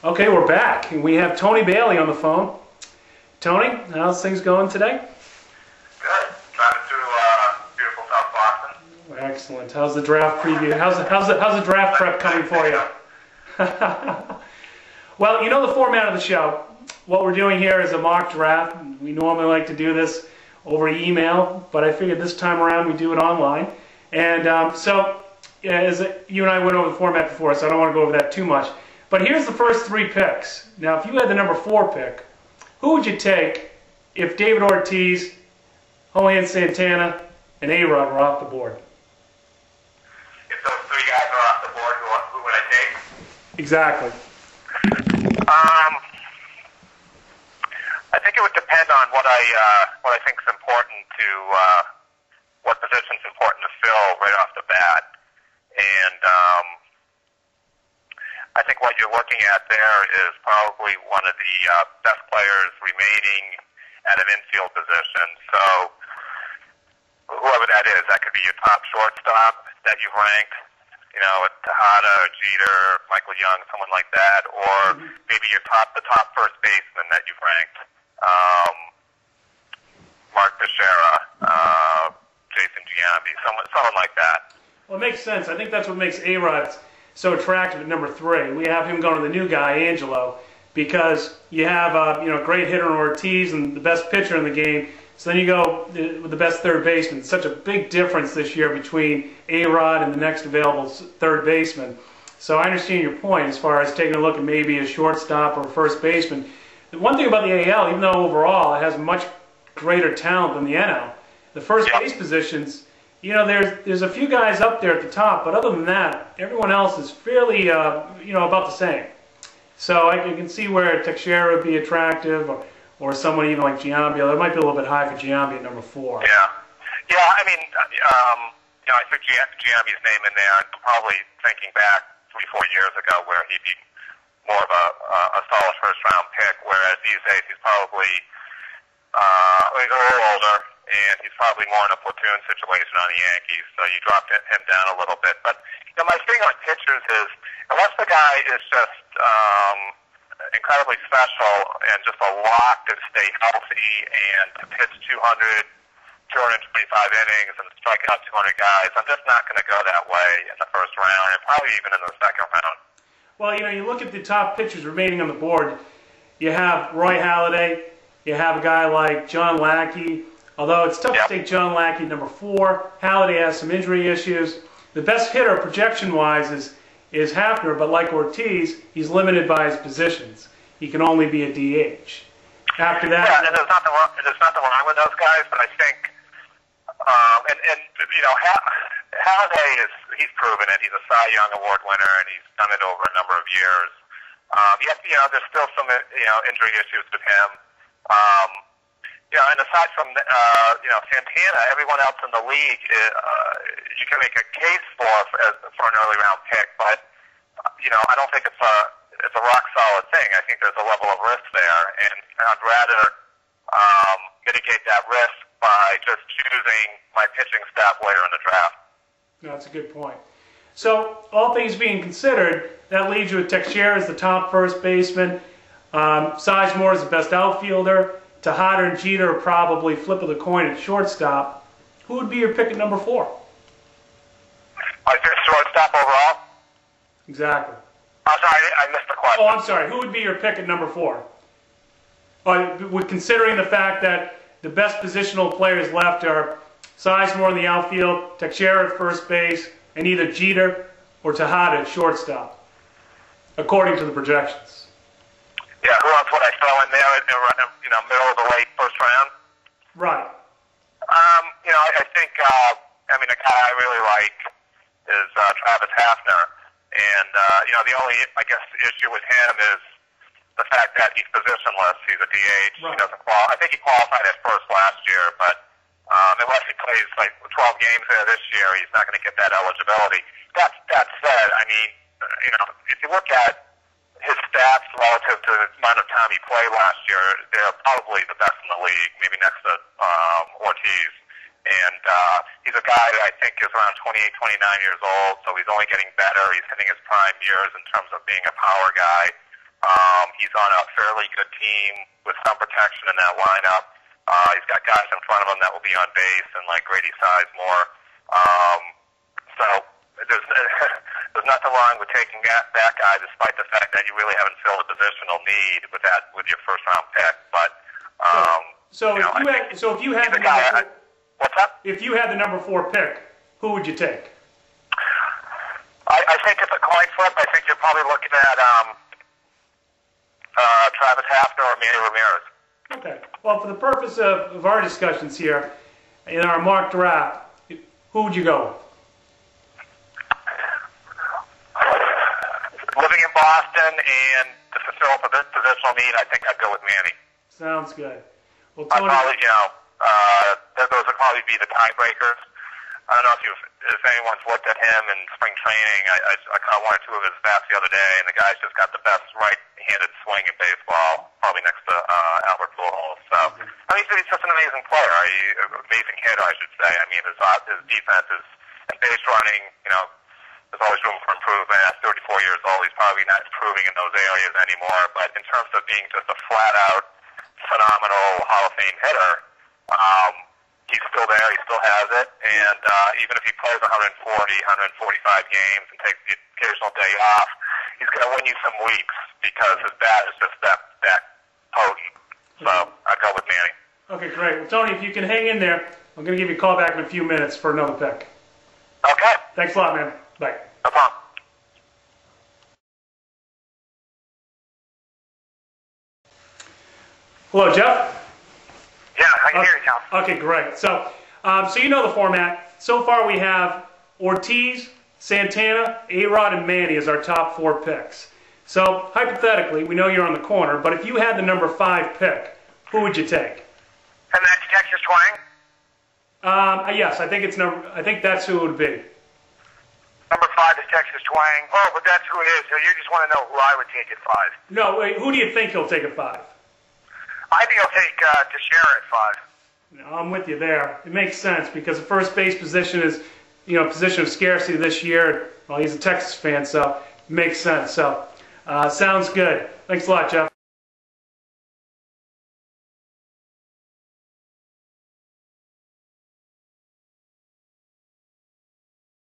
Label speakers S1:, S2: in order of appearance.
S1: Okay, we're back, and we have Tony Bailey on the phone. Tony, how's things going today?
S2: Good. Driving through beautiful South Boston.
S1: Excellent. How's the draft preview? How's the draft prep coming for you? Well, you know the format of the show. What we're doing here is a mock draft. We normally like to do this over email, but I figured this time around we do it online. And as you and I went over the format before, so I don't want to go over that too much. But here's the first three picks. Now, if you had the number 4 pick, who would you take if David Ortiz, Johan Santana, and A-Rod were off the board?
S2: If those three guys are off the board, who would I take?
S1: Exactly.
S2: I think it would depend on what I think is important to what position is important to fill right off the bat, and I think what you're looking at there is probably one of the best players remaining at an infield position. So whoever that is, that could be your top shortstop that you've ranked, you know, Tejada or Jeter, Michael Young, someone like that, or maybe the top first baseman that you've ranked, Mark Teixeira, Jason Giambi, someone like that.
S1: Well, it makes sense. I think that's what makes A-Rod so attractive at number 3. We have him going to the new guy, Angelo, because you have great hitter in Ortiz and the best pitcher in the game. So then you go with the best third baseman. It's such a big difference this year between A-Rod and the next available third baseman. So I understand your point as far as taking a look at maybe a shortstop or a first baseman. The one thing about the AL, even though overall it has much greater talent than the NL, the first base positions, you know, there's a few guys up there at the top, but other than that, everyone else is fairly, about the same. So I can see where Teixeira would be attractive, or someone even like Giambi. It might be a little bit high for Giambi at number 4.
S2: Yeah. I mean, I put Giambi's name in there. I'm probably thinking back 3-4 years ago where he'd be more of a solid first-round pick, whereas these days he's probably he's a little older, and he's probably more in a platoon situation on the Yankees, so you dropped him down a little bit. But my thing on pitchers is, unless the guy is just incredibly special and just a lock to stay healthy and to pitch 225 innings and strike out 200 guys, I'm just not going to go that way in the first round, and probably even in the second round.
S1: Well, you look at the top pitchers remaining on the board. You have Roy Halladay. You have a guy like John Lackey. Although it's tough to take John Lackey number 4. Halladay has some injury issues. The best hitter projection-wise is Hafner, but like Ortiz, he's limited by his positions. He can only be a DH. After that,
S2: and there's nothing wrong with those guys, but I think, Halladay he's proven it. He's a Cy Young Award winner, and he's done it over a number of years. Yet, there's still some injury issues with him. And aside from Santana, everyone else in the league, you can make a case for an early round pick, but I don't think it's a rock solid thing. I think there's a level of risk there, and I'd rather mitigate that risk by just choosing my pitching staff later in the draft.
S1: No, that's a good point. So, all things being considered, that leaves you with Teixeira as the top first baseman, Sizemore is the best outfielder, Tejada and Jeter are probably flip of the coin at shortstop. Who would be your pick at number 4?
S2: I pick shortstop overall?
S1: Exactly.
S2: I'm sorry, I missed the question.
S1: Oh, I'm sorry. Who would be your pick at number 4? Considering the fact that the best positional players left are Sizemore in the outfield, Teixeira at first base, and either Jeter or Tejada at shortstop, according to the projections.
S2: Yeah, who else would I throw in there middle of the late first round?
S1: Right.
S2: I think, a guy I really like is Travis Hafner. And, the only, issue with him is the fact that he's positionless. He's a DH. Right. He doesn't qualify. I think he qualified at first last year, but unless he plays like 12 games there this year, he's not going to get that eligibility. That said, if you look at his stats relative to the amount of time he played last year, they're probably the best in the league, maybe next to Ortiz. And he's a guy that I think is around 28, 29 years old, so he's only getting better. He's hitting his prime years in terms of being a power guy. He's on a fairly good team with some protection in that lineup. He's got guys in front of him that will be on base, and like Grady Sizemore. So there's nothing wrong with taking that guy, despite the fact that you really haven't filled a positional need with your first round pick. But
S1: if you had the number 4 pick, who would you take?
S2: I think it's a coin flip. I think you're probably looking at Travis Hafner or Manny Ramirez.
S1: Okay. Well, for the purpose of our discussions here, in our mock draft, who would you go with?
S2: Living in Boston and to fulfill a positional need, I think I'd go with Manny.
S1: Sounds good. Well,
S2: I'd
S1: Tony,
S2: probably, those would probably be the tiebreakers. I don't know if anyone's looked at him in spring training. I caught 1 or 2 of his bats the other day, and the guy's just got the best right-handed swing in baseball, probably next to Albert Pujols. So, I mean, he's just an amazing player, amazing hitter, I should say. I mean, his defense is, and base running, there's always room for improvement. At 34 years old, he's probably not improving in those areas anymore. But in terms of being just a flat-out, phenomenal Hall of Fame hitter, he's still there. He still has it. And even if he plays 140, 145 games and takes the occasional day off, he's going to win you some weeks because his bat is just that potent. So I'd go with Manny.
S1: Okay, great. Well, Tony, if you can hang in there, I'm going to give you a call back in a few minutes for another pick.
S2: Okay.
S1: Thanks a lot, man. Bye.
S2: No problem.
S1: Hello, Jeff?
S2: Yeah, I can hear you, Tom.
S1: Okay, great. So you know the format. So far we have Ortiz, Santana, A-Rod, and Manny as our top 4 picks. So hypothetically, we know you're on the corner, but if you had the number 5 pick, who would you take?
S2: And that's Texas Twang?
S1: Yes, I think that's who it would be.
S2: Number 5 is Texas Twang. Oh, but that's who it is. So you just want to know who I would take at 5.
S1: No, wait, who do you think he'll take at 5?
S2: I think he'll take Teixeira at 5.
S1: No, I'm with you there. It makes sense because the first base position is, a position of scarcity this year. Well, he's a Texas fan, so it makes sense. So, sounds good. Thanks a lot, Jeff.